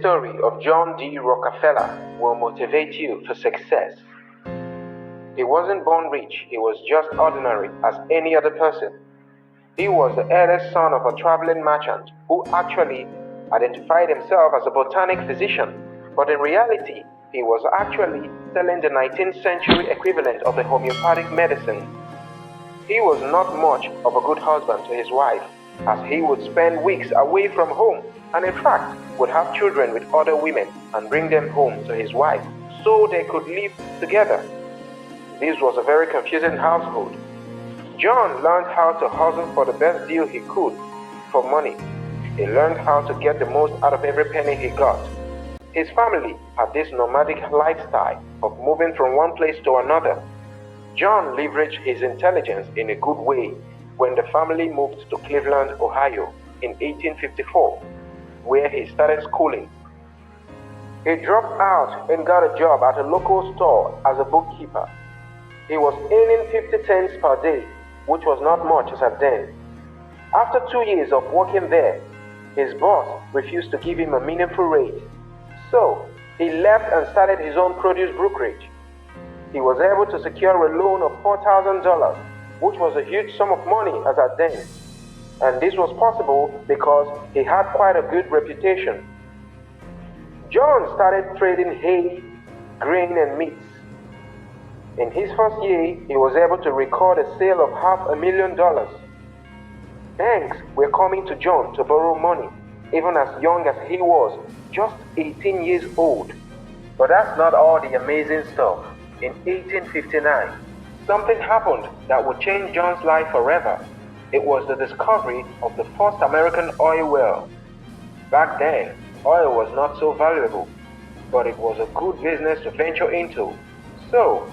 story of John D.Rockerfeller will motivate you for success. He wasn't born rich, he was just ordinary as any other person. He was the eldest son of a traveling merchant who actually identified himself as a botanic physician, but in reality, he was actually selling the 19th century equivalent of the homeopathic medicine. He was not much of a good husband to his wife, as he would spend weeks away from home and in fact would have children with other women and bring them home to his wife so they could live together. This was a very confusing household. John learned how to hustle for the best deal he could for money. He learned how to get the most out of every penny he got. His family had this nomadic lifestyle of moving from one place to another. John leveraged his intelligence in a good way when the family moved to Cleveland, Ohio in 1854, where he started schooling. He dropped out and got a job at a local store as a bookkeeper. He was earning 50 cents per day, which was not much as at then. After 2 years of working there, his boss refused to give him a meaningful raise. So, he left and started his own produce brokerage. He was able to secure a loan of $4,000, which was a huge sum of money as at then. And this was possible because he had quite a good reputation. John started trading hay, grain, and meats. In his first year, he was able to record a sale of $500,000. Banks were coming to John to borrow money, even as young as he was, just 18 years old. But that's not all the amazing stuff. In 1859, something happened that would change John's life forever. It was the discovery of the first American oil well. Back then, oil was not so valuable, but it was a good business to venture into. So,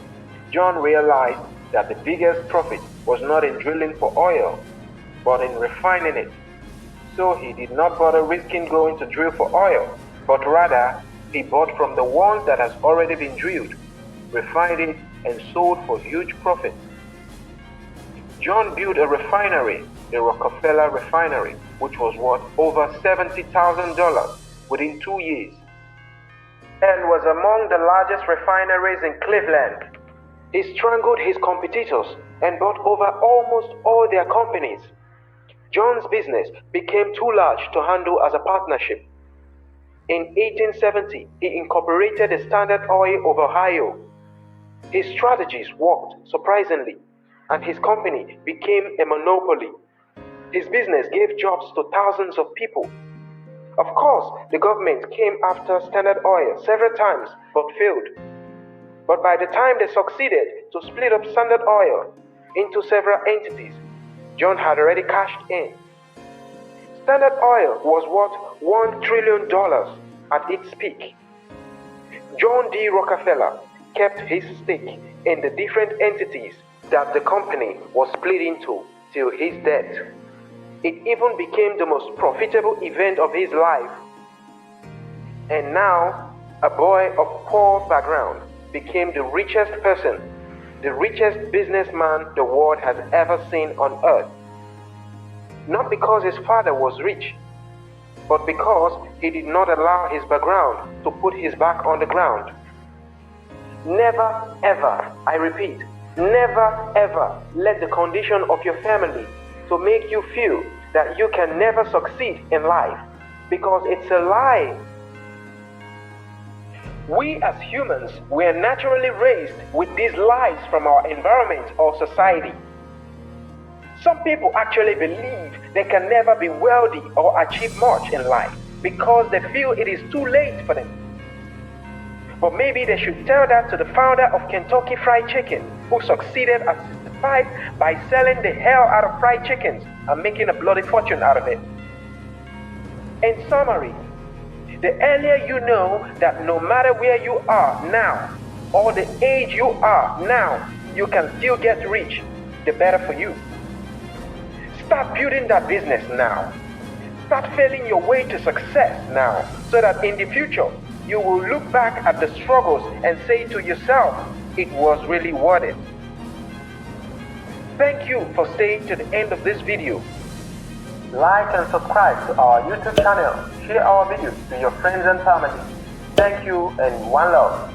John realized that the biggest profit was not in drilling for oil, but in refining it. So he did not bother risking going to drill for oil, but rather he bought from the ones that has already been drilled, refined it, and sold for huge profits. John built a refinery, the Rockefeller Refinery, which was worth over $70,000 within 2 years, and was among the largest refineries in Cleveland. He strangled his competitors and bought over almost all their companies. John's business became too large to handle as a partnership. In 1870, he incorporated the Standard Oil of Ohio. His strategies worked surprisingly, and his company became a monopoly. His business gave jobs to thousands of people. Of course, the government came after Standard Oil several times but failed. But by the time they succeeded to split up Standard Oil into several entities, John had already cashed in. Standard Oil was worth $1 trillion at its peak. John D. Rockefeller kept his stake in the different entities that the company was split into till his death. It even became the most profitable event of his life. And now, a boy of poor background became the richest person, the richest businessman the world has ever seen on earth. Not because his father was rich, but because he did not allow his background to put his back on the ground. Never ever, I repeat, never ever let the condition of your family to make you feel that you can never succeed in life, because it's a lie. We as humans were naturally raised with these lies from our environment or society. Some people actually believe they can never be wealthy or achieve much in life because they feel it is too late for them. But maybe they should tell that to the founder of Kentucky Fried Chicken, who succeeded at 65 by selling the hell out of fried chickens and making a bloody fortune out of it. In summary, the earlier you know that no matter where you are now, or the age you are now, you can still get rich, the better for you. Start building that business now. Start failing your way to success now, so that in the future, you will look back at the struggles and say to yourself, it was really worth it. Thank you for staying to the end of this video. Like and subscribe to our YouTube channel. Share our videos to your friends and family. Thank you and one love.